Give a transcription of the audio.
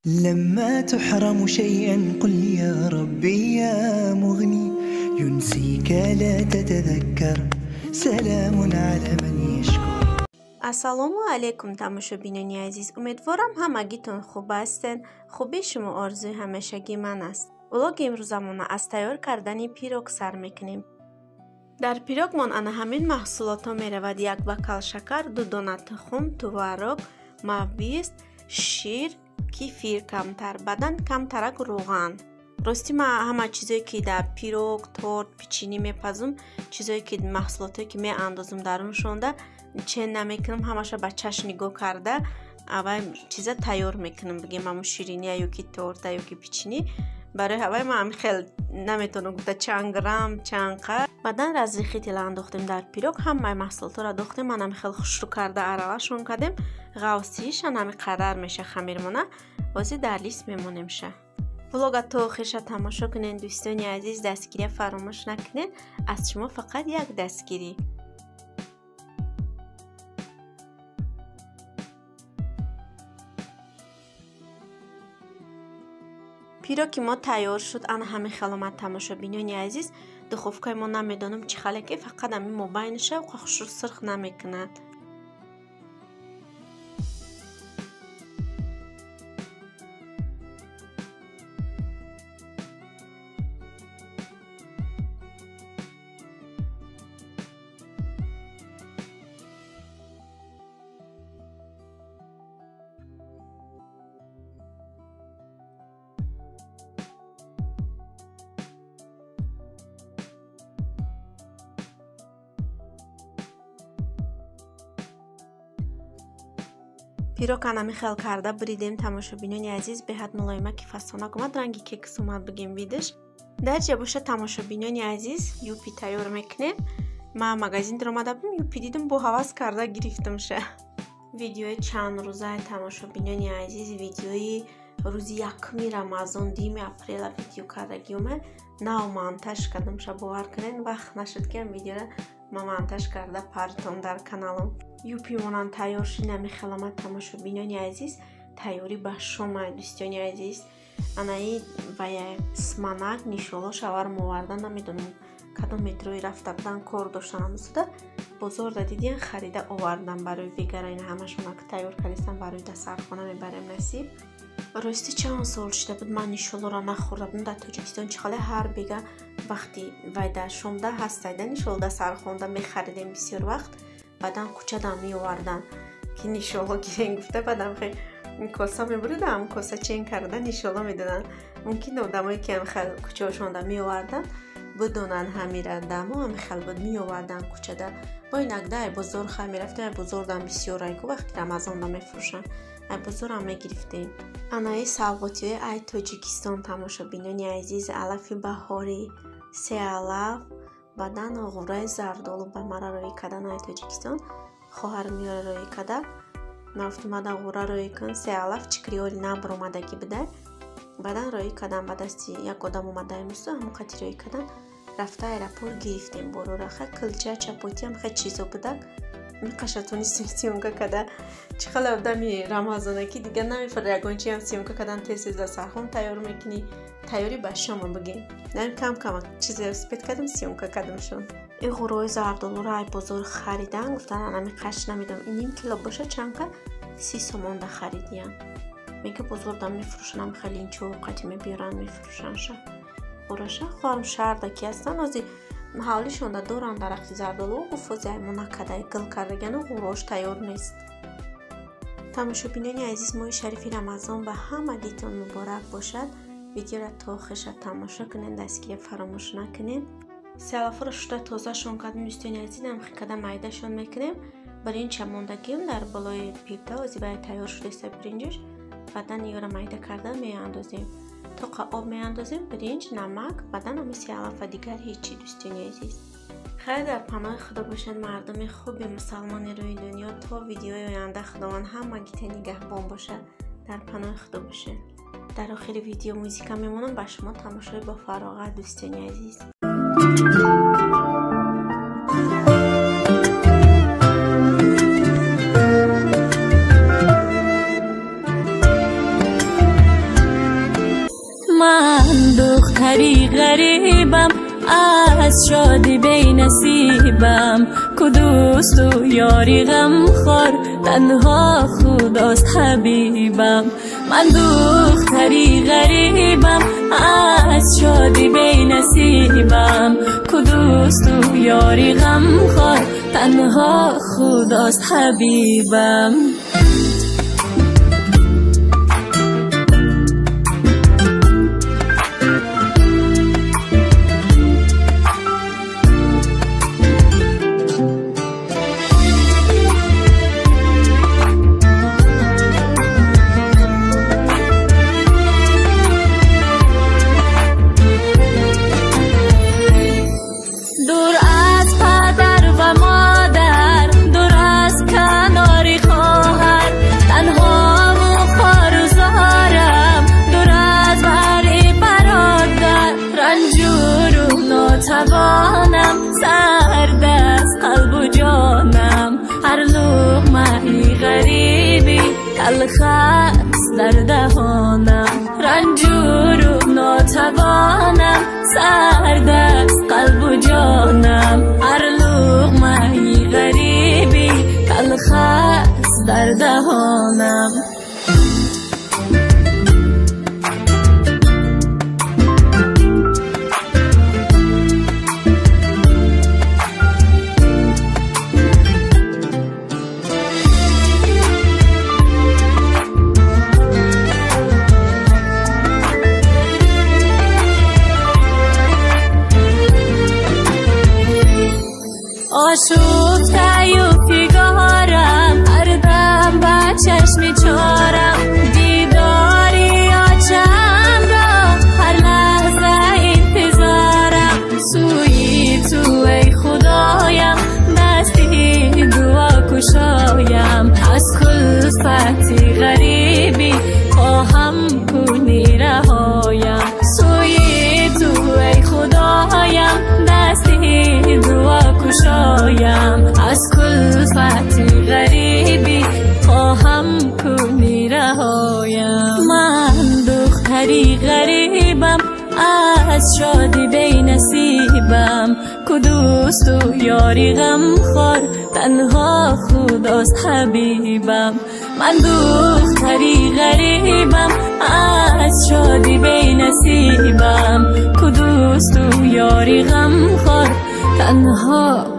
لما تحرم شيئا قل يا ربي يا مغني ينسيك لا تتذكر سلام على من يشكر. ассалому алайкум тамошобинони азиз, умедворам ҳамагитон хуб ҳастен. хуби шумо орзуи ҳамешагӣ ман аст. влоги имрӯзамона аз тайёр кардани пирог сар мекунем. дар пирогмон ана ҳамин маҳсулотҳо меравад: 1 бакал шакар, 2 дона тухм, туварок, мавис, шир, кефир камтар, баъдан камтарак рӯған. рости ман ҳама чизое ки дар пирог, торт, печени мепазум, чизое ки маҳсулотое ки меандозум дар он шонда чен намекунам, ҳамаша ба чашм нигоҳ карда аввай чиза тайёр мекунам. бигем ҳамун шириния ёки торта ёки печени барои ҳавай ман хел наметавонам гуфта чанд грамм чанд қад. баъдан разрихи тела андохтем дар пирог, ҳамаи маҳсулотҳоро дохтем, манам хел хушрӯ карда аравашон кардем. ғавсишан ҳами қадар меша хамир мона, бози дар лист мемонемша. влога то охирша тамошо кунен дӯстони азиз, дастгирия фаромӯш накунен. аз шумо фақат як дастгирӣ. пироги мо тайёр шуд. ана ҳамин халомат тамошобинони азиз, духовкаи мо намедонам чӣ хале ки фақат ҳамин мобайниша хушрӯ сирх намекунад. пирог анами хел карда буридем тамошобинони азиз, беҳад мулоимаки фасонак омад, ранги кекс омад бигем видиш. дарҷа боша тамошобинони азиз, юпи тайёр мекунем. ман магазин даромада будам, юпи дидам, бо ҳавас карда гирифтамша. видеои чанд рӯзаи тамошобинони азиз, видеои рӯзи 1 рамазон 2 апрела видео кардагиоме нав монтаж кардамша. бовар кунен, вақт нашуд ки ам видеора ма монтаж карда партон дар каналом. юпи монан тайёр шуд. нами халомат тамошобинони азиз, тайёрӣ ба шомай дӯстони азиз. анаи вая сманак нишоло шаварм оварда, намедонам кадом метрои рафта будан кор доштан, амсуда бозорда дидиан харида овардан барои бегара. ина ҳамашона ки тайёр кардистан барои дастархона мебарем насиб. рости чанд сол шуда буд ман нишолоро нахӯрда будам дар тоҷикистон. чӣ хале ҳар бега вақти вай дар шомда ҳастайда нишоло дастархонда мехаридем бисёр вақт, баъдан кӯчадан меовардан ки нишоло гирен гуфта, баъдан коса мебуридам, коса чен карда нишоло медоданд. мумкин одамое ки хел кӯчаошонда меовардан бидонанд ҳамира дамо ҳамихел буд меовардан кӯчада. мо инак да ай бозор хай мерафтем, ай бозордан бисёр айку вақти рамазонда мефурӯшанд, ай бозорам мегирифтем. анаи савғотиҳои ай тоҷикистон тамошобинони азиз, алафи баҳорӣ, се алаф, баъдан ғураи зардолу ба мара роӣ кадан ай тоҷикистон хоҳар миёра роӣ када. нафтум ада ғура роӣ кун, се алаф чикриоли набр омадаги бидай, баъдан роӣ кадан ба дасти як одам омадаи мусу ҳамоқати роӣ кадан. рафта аэропорт гирифтем борора, хе килча чапотиам хе чизо будак миқашатонистем сиёмка када. чӣ хеле одами рамазонаки дига намефаҳмад ягончиам сиёмка кадан тез дастархон тайёр мекунӣ. тайёрӣ ба шома бигем. нам кам кам чизе спед кардам, сиёмка кардамшон. ин ғурои зардолуро ай бозор харидам, гуфтан анами қаш намедам, ин ним кило боша чанка 30 сомонда харидиам. мега бозорда мефурӯшанд, хеле инчо овқати мебиёранд мефурӯшандша. хӯраша хоҳарам шаҳрда ки ҳастанд ози ҳавлишонда доранд дарахти зардолу, гуфози ай мо накадай гил кардагиану ғурош тайёр нест. тамошобинони азиз, моҳи шарифи рамазон ба ҳамагитон муборак бошад. видеоро то охирша тамошо кунен, дастгирия фаромӯш накунен. салафоро шуда тозашон кардем дӯстони азиз, намхи када майдашон мекунем. биринча мондагиам дар болои пирта ози бай тайёр шудеста биринҷаш, баъдан ёра майда карда меандозем. тоқа об меандозем, биринҷ, намак, баъдан ами салафа дигар ҳечи дӯстони азиз. хайр дар паноҳи худо бошед мардуми хуби мусалмони рӯи дунё. то видеои оянда худованд ҳамагита нигаҳбон бошад. дар паноҳи худо бошед. дар охири видео музика мемонам, ба шумо тамошои ба фароғат дӯстони азиз. من دختری غریبم، از شادی بی نصیبم، که دوست و یاری غم خور، تنها خداست حبیبم. من دختری غریبم، از شادی بی نصیبم، که دوست و یاری غم خور، تنها خداست حبیبم. توانم سرد از قلب و جانم، هر لقمه‌ای غریبی تلخ است در دهانم. رنجور و ناتوانم سرد از قلب و جانم، هر لقمه‌ای غریبی تلخ است در دهانم. آشفته و فیگارم، هر دم به چشم چارم، دیداری آچم را هر لحظه انتظارم. سوی تو ای خدایم، دستی دعا کشایم، از کلفتی غریبی خواهم کنی رهایم. سوی تو ای خدایم، دستی دعا کشایم، از کلفتی غریبی خواهم کنی رهایم. من دختری غریبم، از شادی بی نصیبم، که دوست و یاری غم خور، تنها خداست حبیبم. من دختری غریبم، از شادی بی نصیبم، که دوست و یاری غم خور، تنها